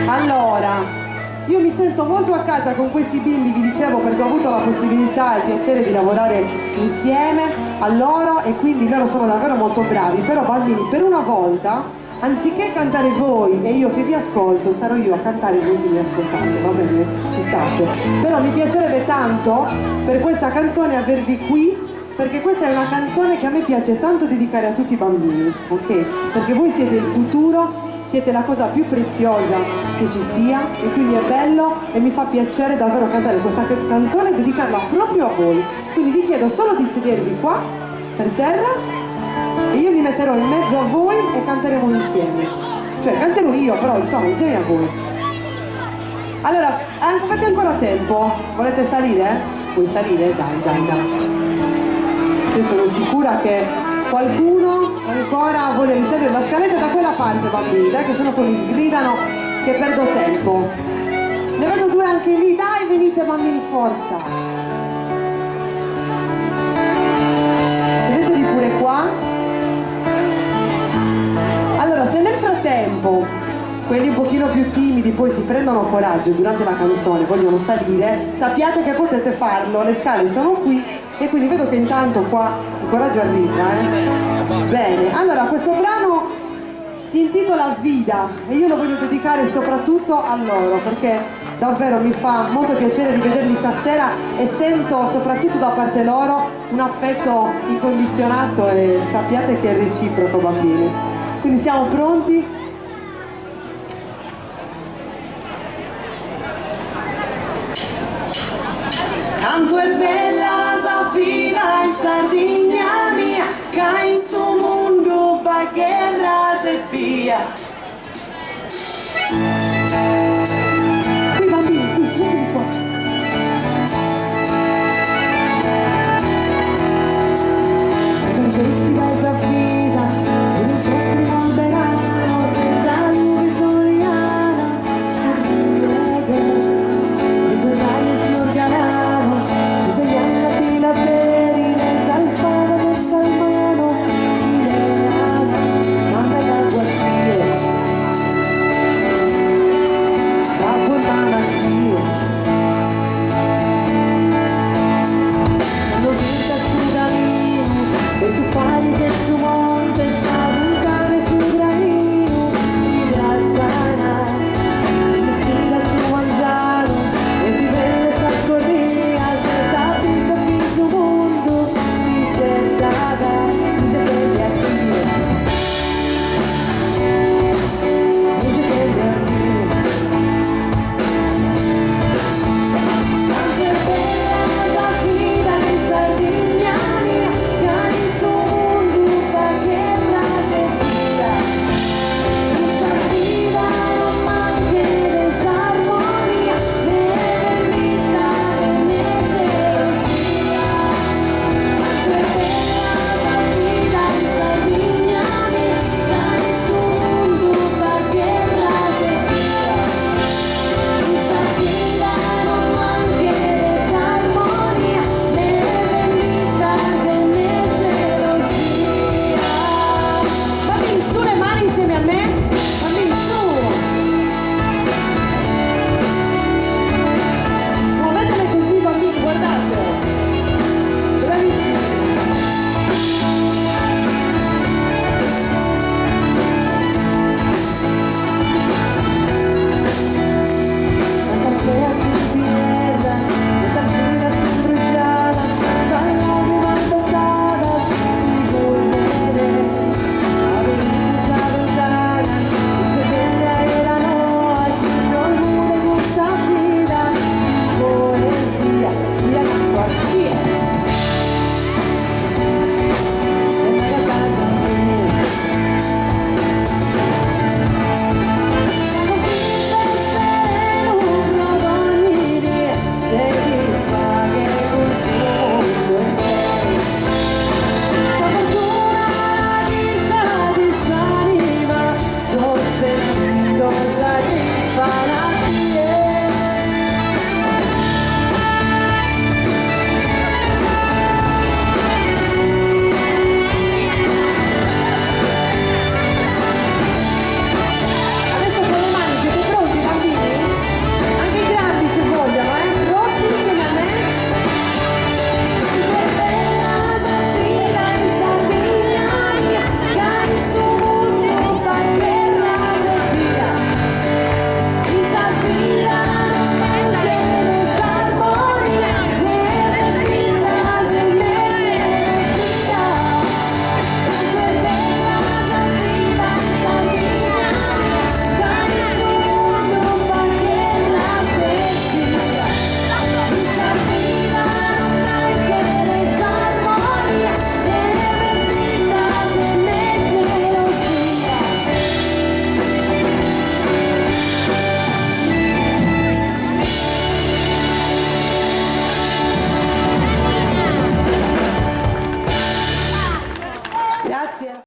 Allora, io mi sento molto a casa con questi bimbi, vi dicevo, perché ho avuto la possibilità e il piacere di lavorare insieme a loro e quindi loro sono davvero molto bravi. Però bambini, per una volta, anziché cantare voi e io che vi ascolto, sarò io a cantare e voi che mi ascoltate, va bene? Ci state. Però mi piacerebbe tanto per questa canzone avervi qui, perché questa è una canzone che a me piace tanto dedicare a tutti i bambini, ok? Perché voi siete il futuro, siete la cosa più preziosa che ci sia e quindi è bello e mi fa piacere davvero cantare questa canzone e dedicarla proprio a voi. Quindi vi chiedo solo di sedervi qua, per terra, e io mi metterò in mezzo a voi e canteremo insieme. Cioè canterò io, però insomma insieme a voi. Allora, avete ancora tempo? Volete salire? Vuoi salire? Dai. Io sono sicura che qualcuno ancora voglia risalire la scaletta da quella parte, bambini, dai, che sennò poi mi sgridano che perdo tempo. Ne vedo due anche lì, dai, venite bambini, forza. Sedetevi pure qua. Allora, se nel frattempo quelli un pochino più timidi poi si prendono coraggio durante la canzone, vogliono salire, sappiate che potete farlo, le scale sono qui e quindi vedo che intanto qua il coraggio arriva, Bene, allora questo brano si intitola Vida e io lo voglio dedicare soprattutto a loro perché davvero mi fa molto piacere rivederli stasera e sento soprattutto da parte loro un affetto incondizionato e sappiate che è reciproco, bambini. Quindi siamo pronti? Canto è bella sa vida in Sardegna mia, che in suo mondo va guerra se via. Qui bambini, qui, siete qua. Se respira esa vida, en esos primaveras, esa luz soleada, sorprende, esos rayos florgalanos, enseñando a ti la perines, alfadas, esas manos, y le manda el agua fría. Grazie.